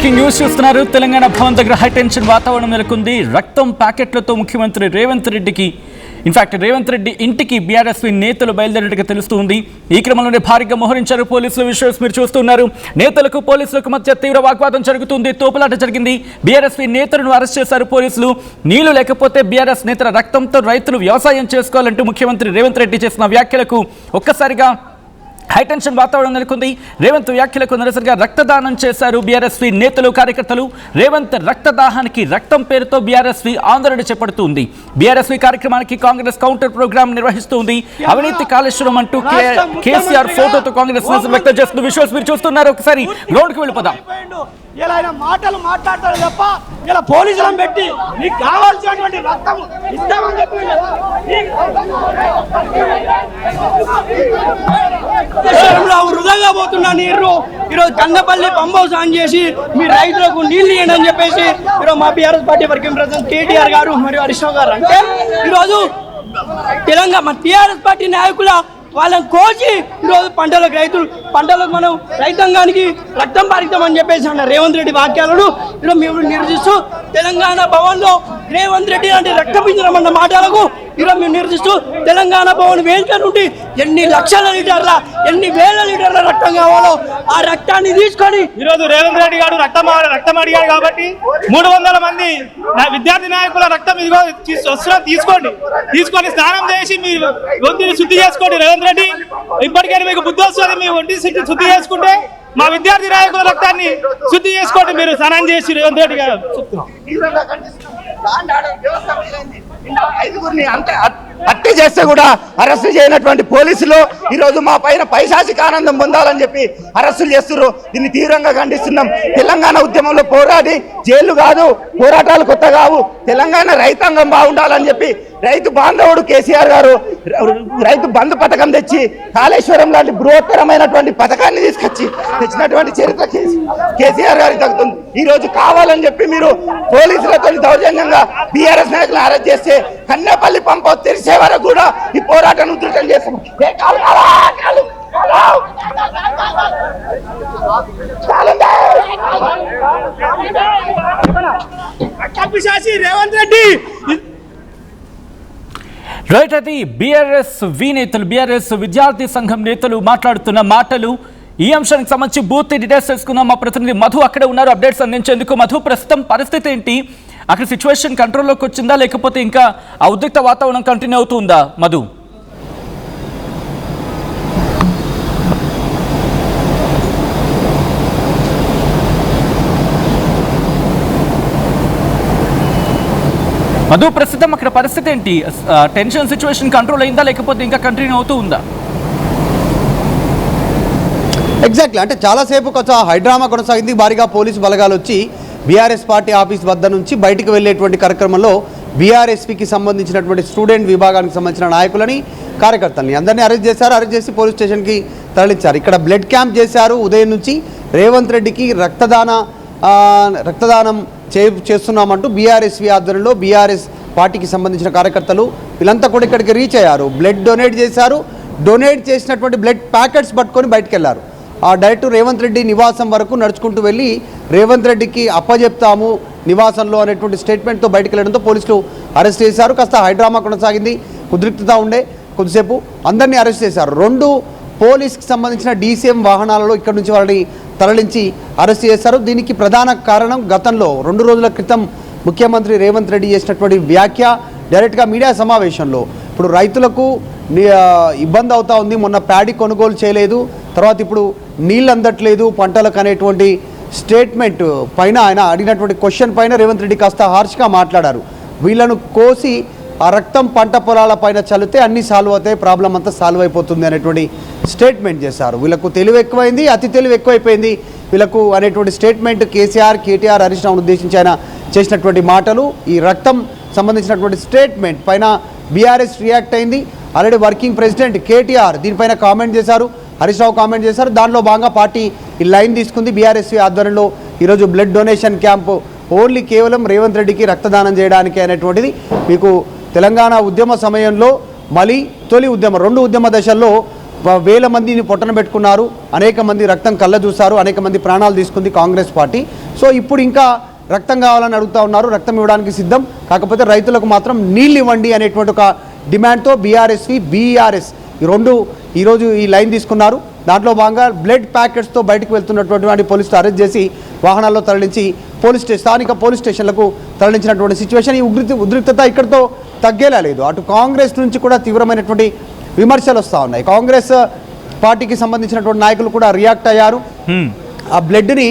Breaking news చూస్తున్నారు. తెలంగాణ భవన్ దగ్గర high tension వాతావరణం నెలకొంది. రక్తం ప్యాకెట్లతో ముఖ్యమంత్రి రేవంత్ రెడ్డి ఇంటికి బీఆర్ఎస్పీ నేతలు బయలుదేరినట్టుగా తెలుస్తుంది. ఈ క్రమంలోనే భారీగా మోహరించారు పోలీసులు. విజువల్స్ మీరు చూస్తున్నారు. నేతలకు పోలీసులకు మధ్య తీవ్ర వాగ్వాదం జరుగుతుంది. తోపులాట జరిగింది. బీఆర్ఎస్పీ నేతలను అరెస్ట్ చేశారు పోలీసులు. నీళ్లు లేకపోతే బీఆర్ఎస్ నేతల రక్తంతో రైతులు వ్యవసాయం చేసుకోవాలంటూ ముఖ్యమంత్రి రేవంత్ రెడ్డి చేసిన వ్యాఖ్యలకు ఒక్కసారిగా హైటెన్షన్ వాతావరణం నెలకొంది. రేవంత్ వ్యాఖ్యలకు నిరసనగా రక్తదానం చేశారు బీఆర్ఎస్పీ నేతలు కార్యకర్తలు. రేవంత్ రక్తదాహానికి రక్తం పేరుతో బీఆర్ఎస్పీ ఆందోళన చేపడుతుంది. బీఆర్ఎస్పీ కార్యక్రమానికి కాంగ్రెస్ కౌంటర్ ప్రోగ్రామ్ నిర్వహిస్తుంది. అవినీతి కాళేశ్వరం అంటూ కేసీఆర్ ఫోటోతో కాంగ్రెస్ నిరసన వ్యక్తం చేస్తుంది. విజువల్స్ మీరు చూస్తున్నారు. ఒకసారి గ్రౌండ్ కి వెళ్ళిపోదాం. ఇలా ఆయన మాటలు మాట్లాడతాడు తప్ప ఇలా పోలీసులను పెట్టి నీకు కావాల్సినటువంటి రక్తం ఇస్తామని చెప్పి వృధాగా పోతున్నా నీరు. ఈరోజు కన్నపల్లి పంప్ హౌస్ ఆన్ చేసి మీ రైతులకు నీళ్లు ఇవ్వండి అని చెప్పేసి ఈరోజు మా BRS party working president KTR గారు మరియు హరీష్ రావు గారు అంటే ఈరోజు తెలంగాణ మా టీఆర్ఎస్ పార్టీ నాయకుల వాళ్ళని కోసి ఈరోజు పంటలకు మనం రైతాంగానికి రక్తం పారిద్దామని చెప్పేసి అన్న రేవంత్ రెడ్డి వాక్యాలను ఈరోజు మేము నిరసిస్తూ తెలంగాణ భవన్లో రేవంత్ రెడ్డి అంటే రక్తపించడమన్న మాటలకు ఈరోజు మేము నిరసిస్తూ తెలంగాణ భవన్ వేదిక నుండి ఎన్ని లక్షల లీటర్ల ఎన్ని వేల లీటర్ల రక్తం కావాలో ఆ రక్తాన్ని తీసుకొని ఈరోజు రేవంత్ రెడ్డి గారు రక్తం అడిగారు కాబట్టి 300 మంది విద్యార్థి నాయకుల రక్తం ఇదిగో తీసుకొని స్నానం చేసి మీ ఒంటిని శుద్ధి చేసుకోండి. రేవంత్ రెడ్డి ఇప్పటికైనా మీకు బుద్ధి వస్తుంది. మీ ఒంటి శుద్ధి చేసుకుంటే మా విద్యార్థి నాయకుల రక్తాన్ని శుద్ధి చేసుకోండి. మీరు స్నానం చేసి రేవంత్ రెడ్డి గారు హత్య చేస్తే కూడా అరెస్టు చేయనటువంటి పోలీసులు ఈరోజు మా పైన పైశాచిక ఆనందం పొందాలని చెప్పి అరెస్టులు చేస్తున్నారు. దీన్ని తీవ్రంగా ఖండిస్తున్నాం. తెలంగాణ ఉద్యమంలో పోరాడి జైలు కాదు, పోరాటాలు కొత్త కావు. తెలంగాణ రైతాంగం బాగుండాలని చెప్పి రైతు బాంధవుడు కేసీఆర్ గారు రైతు బంధు పథకం తెచ్చి కాళేశ్వరం లాంటి బృహత్తరమైనటువంటి పథకాన్ని తెచ్చినటువంటి చరిత్ర కేసీఆర్ గారికి తగ్గుతుంది. ఈ రోజు కావాలని చెప్పి మీరు పోలీసులతో దౌర్జన్యంగా బీఆర్ఎస్ నాయకులను అరెస్ట్ చేస్తే కన్నపల్లి పంప తెరిచే వరకు కూడా ఈ పోరాటాన్ని ఉధృతం చేస్తాం. రేవంత్ రెడ్డి రైట్. అది బీఆర్ఎస్ విద్యార్థి సంఘం నేతలు మాట్లాడుతున్న మాటలు. ఈ అంశానికి సంబంధించి పూర్తి డీటెయిల్స్ తెలుసుకుందాం. మా ప్రతినిధి మధు అక్కడే ఉన్నారు అప్డేట్స్ అందించేందుకు. మధు, ప్రస్తుతం పరిస్థితి ఏంటి? అక్కడ సిచ్యువేషన్ కంట్రోల్లోకి వచ్చిందా లేకపోతే ఇంకా ఆ ఉద్రిక్త వాతావరణం కంటిన్యూ అవుతుందా? మధు, ప్రస్తుతం అక్కడ పరిస్థితి ఏంటి? టెన్షన్ సిచ్యువేషన్ కంట్రోల్ అయిందా లేకపోతే ఇంకా కంటిన్యూ అవుతూ ఉందా? ఎగ్జాక్ట్లీ, అంటే చాలాసేపు కొంచెం హైడ్రామా కొనసాగింది. భారీగా పోలీసు బలగాలు వచ్చి బీఆర్ఎస్ పార్టీ ఆఫీస్ వద్ద నుంచి బయటకు వెళ్ళేటువంటి కార్యక్రమంలో బీఆర్ఎస్పీకి సంబంధించినటువంటి స్టూడెంట్ విభాగానికి సంబంధించిన నాయకులని అందరినీ అరెస్ట్ చేశారు. అరెస్ట్ చేసి పోలీస్ స్టేషన్కి తరలించారు. ఇక్కడ బ్లడ్ క్యాంప్ చేశారు. ఉదయం నుంచి రేవంత్ రెడ్డికి రక్తదానం చేస్తున్నామంటూ బీఆర్ఎస్పీ ఆధ్వర్యంలో బీఆర్ఎస్ పార్టీకి సంబంధించిన కార్యకర్తలు వీళ్ళంతా కూడా ఇక్కడికి రీచ్ అయ్యారు. బ్లడ్ డొనేట్ చేశారు. డొనేట్ చేసినటువంటి బ్లడ్ ప్యాకెట్స్ పట్టుకొని బయటకు వెళ్ళారు. ఆ డైరెక్ట్ రేవంత్ రెడ్డి నివాసం వరకు నడుచుకుంటూ వెళ్ళి రేవంత్ రెడ్డికి అప్పచెప్తాము నివాసంలో అనేటువంటి స్టేట్మెంట్తో బయటకు వెళ్ళడంతో పోలీసులు అరెస్ట్ చేశారు. కాస్త హైడ్రామా కొనసాగింది. ఉద్రిక్తత ఉండే కొద్దిసేపు అందరినీ అరెస్ట్ చేశారు. 2 పోలీస్కి సంబంధించిన డీసీఎం వాహనాలలో ఇక్కడ నుంచి వాళ్ళని తరలించి అరెస్ట్ చేశారు. దీనికి ప్రధాన కారణం గతంలో 2 రోజుల క్రితం ముఖ్యమంత్రి రేవంత్ రెడ్డి చేసినటువంటి వ్యాఖ్య డైరెక్ట్గా మీడియా సమావేశంలో. ఇప్పుడు రైతులకు ఇబ్బంది అవుతా ఉంది. మొన్న ప్యాడీ కొనుగోలు చేయలేదు, తర్వాత ఇప్పుడు నీళ్ళు అందట్లేదు పంటలకు అనేటువంటి స్టేట్మెంట్ పైన ఆయన అడిగినటువంటి క్వశ్చన్ పైన రేవంత్ రెడ్డి కాస్త హార్ష్గా మాట్లాడారు. వీళ్ళను కోసి ఆ రక్తం పంట పొలాల పైన చల్లితే అన్నీ సాల్వ్ అవుతాయి, ప్రాబ్లం అంతా సాల్వ్ అయిపోతుంది అనేటువంటి స్టేట్మెంట్ చేశారు. వీళ్ళకు తెలివి ఎక్కువైంది, అతి తెలివి ఎక్కువైపోయింది వీళ్ళకు అనేటువంటి స్టేట్మెంట్ కేటీఆర్ హరీష్ రావును ఉద్దేశించి ఆయన చేసినటువంటి మాటలు. ఈ రక్తం సంబంధించినటువంటి స్టేట్మెంట్ పైన బీఆర్ఎస్ రియాక్ట్ అయింది. ఆల్రెడీ వర్కింగ్ ప్రెసిడెంట్ కేటీఆర్ దీనిపైన కామెంట్ చేశారు, హరీష్ రావు కామెంట్ చేశారు. దానిలో భాగంగా పార్టీ ఈ లైన్ తీసుకుంది. బీఆర్ఎస్ ఆధ్వర్యంలో ఈరోజు బ్లడ్ డొనేషన్ క్యాంపు ఓన్లీ కేవలం రేవంత్ రెడ్డికి రక్తదానం చేయడానికి అనేటువంటిది. మీకు తెలంగాణ ఉద్యమ సమయంలో మళ్ళీ తొలి ఉద్యమ 2 ఉద్యమ దశల్లో వేల మందిని పొట్టన పెట్టుకున్నారు, అనేక మంది రక్తం కళ్ళ చూశారు, అనేక మంది ప్రాణాలు తీసుకుంది కాంగ్రెస్ పార్టీ. సో ఇప్పుడు ఇంకా రక్తం కావాలని అడుగుతూ ఉన్నారు, రక్తం ఇవ్వడానికి సిద్ధం, కాకపోతే రైతులకు మాత్రం నీళ్ళు ఇవ్వండి అనేటువంటి ఒక డిమాండ్తో బీఆర్ఎస్వి బీఆర్ఎస్ ఈ రెండు ఈరోజు ఈ లైన్ తీసుకున్నారు. దాంట్లో భాగంగా బ్లడ్ ప్యాకెట్స్తో బయటకు వెళ్తున్నటువంటి పోలీసులు అరెస్ట్ చేసి వాహనాల్లో తరలించి స్థానిక పోలీస్ స్టేషన్లకు తరలించినటువంటి సిచ్యువేషన్. ఈ ఉద్రిక్తత ఇక్కడితో తగ్గేలా లేదు. అటు కాంగ్రెస్ నుంచి కూడా తీవ్రమైనటువంటి విమర్శలు వస్తూ ఉన్నాయి. కాంగ్రెస్ పార్టీకి సంబంధించినటువంటి నాయకులు కూడా రియాక్ట్ అయ్యారు. ఆ బ్లడ్ని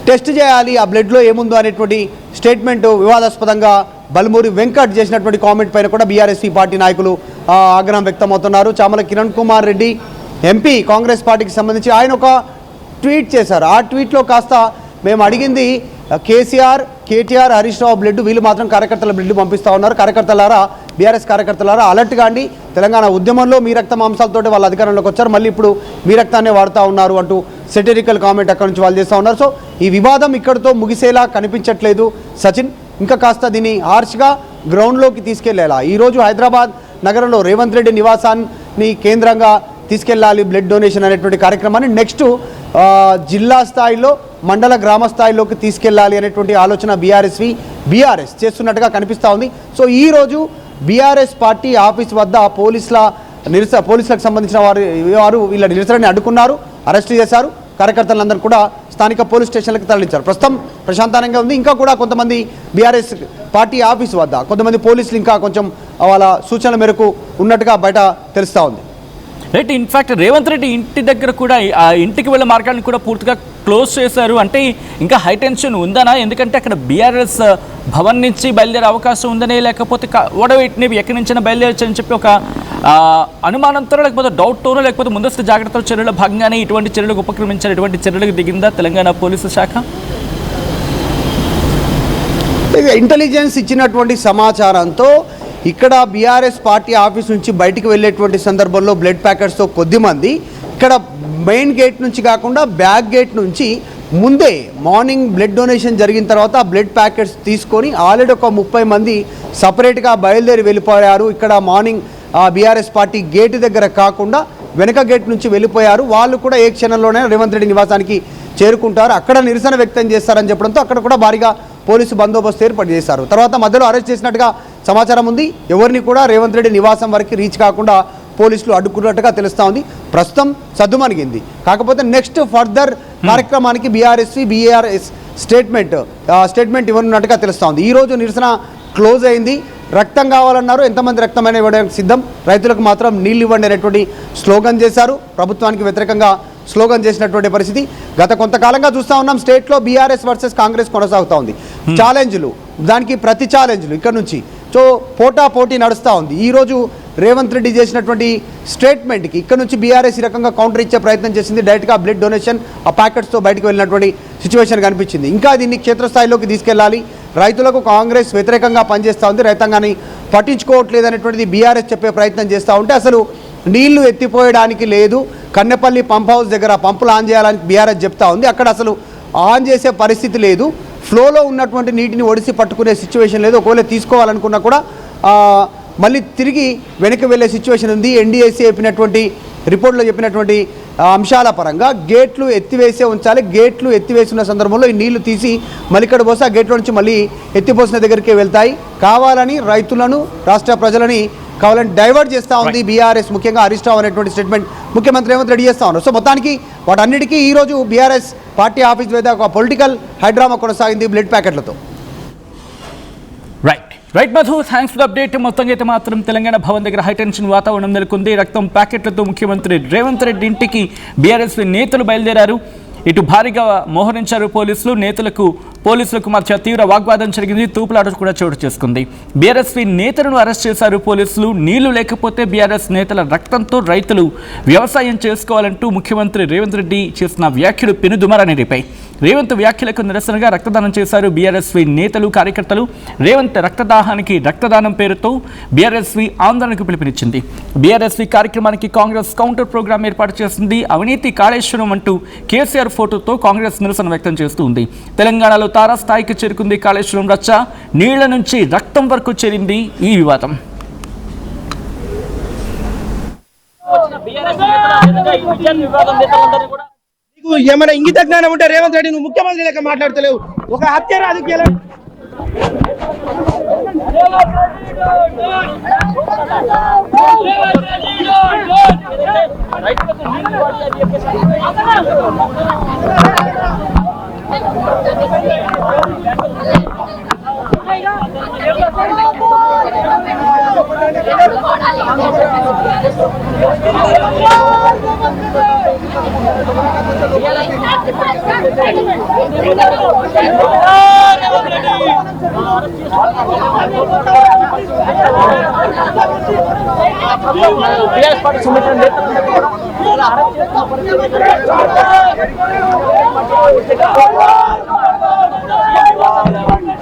టెస్ట్ చేయాలి, ఆ బ్లడ్లో ఏముందో అనేటువంటి స్టేట్మెంట్ వివాదాస్పదంగా బల్మూరి వెంకట్ చేసినటువంటి కామెంట్ పైన కూడా బీఆర్ఎస్పీ పార్టీ నాయకులు ఆగ్రహం వ్యక్తమవుతున్నారు. చామల కిరణ్ కుమార్ రెడ్డి ఎంపీ కాంగ్రెస్ పార్టీకి సంబంధించి ఆయన ఒక ట్వీట్ చేశారు. ఆ ట్వీట్లో కాస్త మేము అడిగింది కేసీఆర్, కేటీఆర్, హరీష్ రావు బ్లడ్, వీళ్ళు మాత్రం కార్యకర్తల బ్లడ్ పంపిస్తూ ఉన్నారు. కార్యకర్తలారా, బీఆర్ఎస్ కార్యకర్తలారా అలర్ట్ కాండి, తెలంగాణ ఉద్యమంలో మీ రక్త మాంసాలతోటి వాళ్ళు అధికారంలోకి వచ్చారు, మళ్ళీ ఇప్పుడు మీ రక్తాన్నే వాడుతూ ఉన్నారు అంటూ సెటరికల్ కామెంట్ అక్కడ నుంచి వాళ్ళు చేస్తూ ఉన్నారు. సో ఈ వివాదం ఇక్కడితో ముగిసేలా కనిపించట్లేదు సచిన్. ఇంకా కాస్త దీన్ని హార్ష్గా గ్రౌండ్లోకి తీసుకెళ్లేలా ఈరోజు హైదరాబాద్ నగరంలో రేవంత్ రెడ్డి నివాసాన్ని కేంద్రంగా తీసుకెళ్ళాలి బ్లడ్ డొనేషన్ అనేటువంటి కార్యక్రమాన్ని. నెక్స్ట్ జిల్లా స్థాయిలో, మండల గ్రామ స్థాయిలోకి తీసుకెళ్ళాలి అనేటువంటి ఆలోచన బీఆర్ఎస్ చేస్తున్నట్టుగా కనిపిస్తూ ఉంది. సో ఈరోజు బీఆర్ఎస్ పార్టీ ఆఫీస్ వద్ద పోలీసులకు సంబంధించిన వారు వీళ్ళ నిరసనని అడ్డుకున్నారు, అరెస్ట్ చేశారు. కార్యకర్తలందరూ కూడా స్థానిక పోలీస్ స్టేషన్లకు తరలించారు. ప్రస్తుతం ప్రశాంతంగా ఉంది. ఇంకా కూడా కొంతమంది బీఆర్ఎస్ పార్టీ ఆఫీస్ వద్ద కొంతమంది పోలీసులు ఇంకా కొంచెం వాళ్ళ సూచనల మేరకు ఉన్నట్టుగా బయట తెలుస్తూ ఉంది. రైట్. ఇన్ఫాక్ట్ రేవంత్ రెడ్డి ఇంటి దగ్గర కూడా ఆ ఇంటికి వెళ్ళే మార్గాన్ని కూడా పూర్తిగా క్లోజ్ చేశారు. అంటే ఇంకా హై టెన్షన్ ఉందనా? ఎందుకంటే అక్కడ బీఆర్ఎస్ భవన్ నుంచి బయలుదేరే అవకాశం ఉందనే, లేకపోతే ఓడవేటిని ఎక్కడి నుంచైనా బయలుదేరచ్చని చెప్పి ఒక అనుమానంతో, లేకపోతే డౌట్తోనో, లేకపోతే ముందస్తు జాగ్రత్త చర్యల భాగంగానే ఇటువంటి చర్యలకు ఉపక్రమించారు, ఇటువంటి చర్యలకు దిగిందా తెలంగాణ పోలీసు శాఖ? ఇంటెలిజెన్స్ ఇచ్చినటువంటి సమాచారంతో ఇక్కడ బీఆర్ఎస్ పార్టీ ఆఫీస్ నుంచి బయటికి వెళ్ళేటువంటి సందర్భంలో బ్లడ్ ప్యాకెట్స్తో కొద్దిమంది ఇక్కడ మెయిన్ గేట్ నుంచి కాకుండా బ్యాక్ గేట్ నుంచి ముందే మార్నింగ్ బ్లడ్ డొనేషన్ జరిగిన తర్వాత ఆ బ్లడ్ ప్యాకెట్స్ తీసుకొని ఆల్రెడీ ఒక 30 మంది సపరేట్గా బయలుదేరి వెళ్ళిపోయారు. ఇక్కడ మార్నింగ్ బీఆర్ఎస్ పార్టీ గేటు దగ్గర కాకుండా వెనక గేట్ నుంచి వెళ్ళిపోయారు. వాళ్ళు కూడా ఏ క్షణంలోనే రేవంత్ రెడ్డి నివాసానికి చేరుకుంటారు, అక్కడ నిరసన వ్యక్తం చేస్తారని చెప్పడంతో అక్కడ కూడా భారీగా పోలీసు బందోబస్తు ఏర్పాటు చేశారు. తర్వాత మధ్యలో అరెస్ట్ చేసినట్టుగా సమాచారం ఉంది. ఎవరిని కూడా రేవంత్ రెడ్డి నివాసం వరకు రీచ్ కాకుండా పోలీసులు అడ్డుకున్నట్టుగా తెలుస్తూ ఉంది. ప్రస్తుతం సద్దుమణిగింది. కాకపోతే నెక్స్ట్ ఫర్దర్ కార్యక్రమానికి బీఆర్ఎస్ స్టేట్మెంట్ ఇవ్వనున్నట్టుగా తెలుస్తూ ఉంది. ఈరోజు నిరసన క్లోజ్ అయింది. రక్తం కావాలన్నారు, ఎంతమంది రక్తమైనా ఇవ్వడానికి సిద్ధం, రైతులకు మాత్రం నీళ్ళు ఇవ్వండి అనేటువంటి స్లోగన్ చేశారు. ప్రభుత్వానికి వ్యతిరేకంగా స్లోగన్ చేసినటువంటి పరిస్థితి గత కొంతకాలంగా చూస్తూ ఉన్నాం. స్టేట్లో బీఆర్ఎస్ వర్సెస్ కాంగ్రెస్ కొనసాగుతూ ఉంది. ఛాలెంజ్లు, దానికి ప్రతి ఛాలెంజ్లు ఇక్కడ నుంచి పోటీ నడుస్తూ ఉంది. ఈరోజు రేవంత్ రెడ్డి చేసినటువంటి స్టేట్మెంట్కి ఇక్కడ నుంచి బీఆర్ఎస్ ఈ రకంగా కౌంటర్ ఇచ్చే ప్రయత్నం చేసింది. డైరెక్ట్గా బ్లడ్ డొనేషన్ ఆ ప్యాకెట్స్తో బయటకు వెళ్ళినటువంటి సిచ్యువేషన్ కనిపించింది. ఇంకా దీన్ని క్షేత్రస్థాయిలోకి తీసుకెళ్లాలి. రైతులకు కాంగ్రెస్ వ్యతిరేకంగా పనిచేస్తూ ఉంది, రైతాంగాన్ని పట్టించుకోవట్లేదు అనేటువంటిది బీఆర్ఎస్ చెప్పే ప్రయత్నం చేస్తూ ఉంటే అసలు నీళ్లు ఎత్తిపోయడానికి లేదు. కన్నెపల్లి పంప్ హౌస్ దగ్గర పంపులు ఆన్ చేయాలని బీఆర్ఎస్ చెప్తా ఉంది. అక్కడ అసలు ఆన్ చేసే పరిస్థితి లేదు. ఫ్లోలో ఉన్నటువంటి నీటిని ఒడిసి పట్టుకునే సిచ్యువేషన్ లేదు. ఒకవేళ తీసుకోవాలనుకున్నా కూడా మళ్ళీ తిరిగి వెనక్కి వెళ్ళే సిచ్యువేషన్ ఉంది. ఎన్డీఏసీ చెప్పినటువంటి రిపోర్ట్లో చెప్పినటువంటి అంశాల పరంగా గేట్లు ఎత్తివేసే ఉంచాలి. గేట్లు ఎత్తివేసిన సందర్భంలో ఈ నీళ్లు తీసి మళ్ళీ ఇక్కడ పోసి ఆ గేట్ల నుంచి మళ్ళీ ఎత్తిపోసిన దగ్గరికి వెళ్తాయి. కావాలని రైతులను, రాష్ట్ర ప్రజలని కావాలని డైవర్ట్ చేస్తూ ఉంది బీఆర్ఎస్, ముఖ్యంగా హరీష్ రావు అనేటువంటి స్టేట్మెంట్ ముఖ్యమంత్రి రేవంత్ రెడ్డి చేస్తూ ఉన్నారు. సో మొత్తానికి వాటన్నిటికీ ఈరోజు బీఆర్ఎస్ పార్టీ ఆఫీస్ మీద ఒక పొలిటికల్ హైడ్రామా కొనసాగింది బ్లడ్ ప్యాకెట్లతో. Right Madhu, thanks for update. మొత్తంగా అయితే మాత్రం తెలంగాణ భవన్ దగ్గర హైటెన్షన్ వాతావరణం నెలకొంది. రక్తం ప్యాకెట్లతో ముఖ్యమంత్రి రేవంత్ రెడ్డి ఇంటికి బీఆర్ఎస్ నేతలు బయలుదేరారు. ఇటు భారీగా మోహరించారు పోలీసులు. పోలీసులకు మధ్య తీవ్ర వాగ్వాదం జరిగింది. తూపులాట కూడా చోటు చేసుకుంది. బీఆర్ఎస్పీ నేతలను అరెస్ట్ చేశారు పోలీసులు. నీళ్లు లేకపోతే బీఆర్ఎస్ నేతల రక్తంతో రైతులు వ్యవసాయం చేసుకోవాలంటూ ముఖ్యమంత్రి రేవంత్ రెడ్డి చేసిన వ్యాఖ్యలు పెనుదుమారాన్ని రేపాయి. రేవంత్ వ్యాఖ్యలకు నిరసనగా రక్తదానం చేశారు బీఆర్ఎస్పీ నేతలు, కార్యకర్తలు. రేవంత్ రక్తదానం పేరుతో బీఆర్ఎస్పీ ఆందోళనకు పిలుపునిచ్చింది. బీఆర్ఎస్పీ కార్యక్రమానికి కాంగ్రెస్ కౌంటర్ ప్రోగ్రాం ఏర్పాటు చేసింది. అవినీతి కాళేశ్వరం అంటూ కేసీఆర్ ఫోటోతో కాంగ్రెస్ నిరసన వ్యక్తం చేస్తూ ఉంది. తెలంగాణలో తారాస్థాయికి చేరుకుంది కాళేశ్వరం రచ్చ. నీళ్ల నుంచి రక్తం వరకు చేరింది ఈ వివాదం. నీకు ఏమైనా ఇంగిత జ్ఞానం ఉంటే రేవంత్ రెడ్డి నువ్వు ముఖ్యమంత్రి లెక్క మాట్లాడతలేవు. ఒక హత్య రాజకీయాలు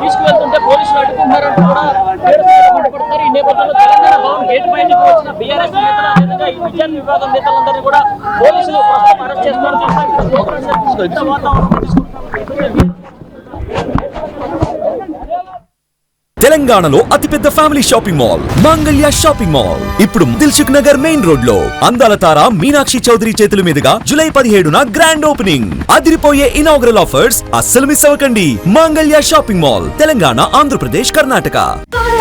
తీసుకువెళ్తుంటే పోలీసులు అడ్డుకుంటున్నారంటూ కూడా మండిపడుతున్నారు. ఈ నేపథ్యంలో తెలంగాణ భవన్ గేట్ బయటకు వచ్చిన బీఆర్ఎస్ నేతల ఈ విద్యార్థి విభాగం నేతలందరినీ కూడా పోలీసులు అరెస్ట్ చేస్తున్నారు. వాతావరణం తెలంగాణలో అతిపెద్ద family shopping mall Mangalya shopping mall ఇప్పుడు దిల్సుఖ్ నగర్ మెయిన్ రోడ్ లో అందాల తార మీనాక్షి చౌదరి చేతుల మీదుగా జూలై 17న గ్రాండ్ ఓపెనింగ్. అదిరిపోయే ఇనాగ్రల్ ఆఫర్స్ అస్సలు మిస్ అవ్వకండి. Mangalya shopping mall, Telangana, Andhra Pradesh, Karnataka.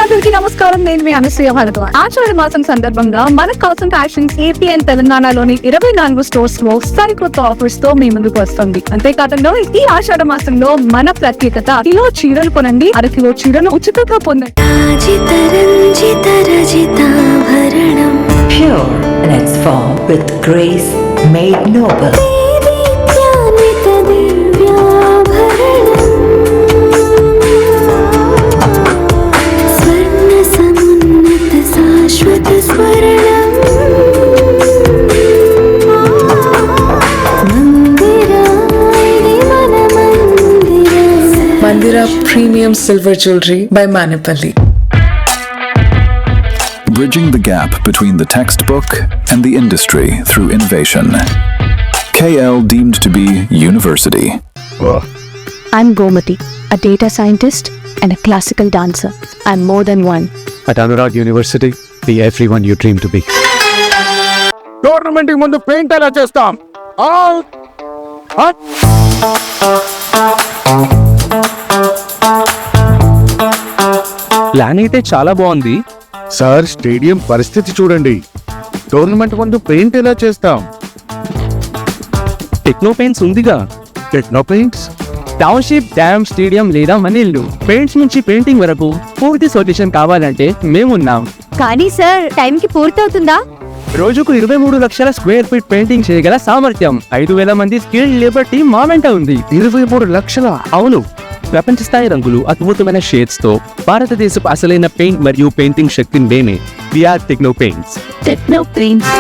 అందరికీ నమస్కారం. నేను మీ అనసూయ భారద్వాజ్. ఆషాఢ మాసం సందర్భంగా మన కాసన్ ఫ్యాషన్స్ ఏపీ అండ్ తెలంగాణలోని 24 స్టోర్స్ లో సరికొత్త ఆఫర్స్ తో మీ ముందుకు వస్తుంది. అంతేకాదంలో ఈ ఆషాఢ మాసంలో మన ప్రత్యేకత కిలో చీరలు కొనండి, అరకిలో చీరలు ఉచితంగా పొందండి. Pure in its form with grace made noble. Mandira Premium Silver Jewelry by Manipali. Bridging the gap between the textbook and the industry through innovation. KL deemed to be university. I'm Gomati, a data scientist and a classical dancer. I'm more than one. At Anurag University, be everyone you dream to be. Government ముందు paint ఎలా చేస్తాం? Plan అయితే చాలా బాగుంది sir, stadium పరిస్థితి చూడండి. Government ముందు paint ఎలా చేస్తాం? టెక్నో పెయింట్స్ ఉందిగా. Techno paints, township, dam, stadium లేదా మనీళ్లు, పెయింట్స్ నుంచి పెయింటింగ్ వరకు పూర్తి సొల్యూషన్ కావాలంటే మేమున్నాం. కానీ సార్, టైం కి పూర్తవుతుందా? రోజుకు 23 లక్షల స్క్వేర్ ఫీట్ పెయింటింగ్ చేయగల సామర్థ్యం, 5,000 మంది స్కిల్డ్ లేబర్ టీం మా వెంట ఉంది. 23 లక్షల? అవును. ప్రపంచ స్థాయి రంగులు, అద్భుతమైన షేడ్స్ తో భారతదేశపు అసలైన పెయింట్ మరియు పెయింటింగ్ శక్తిని నేనే. VR Techno Paints. Techno paints.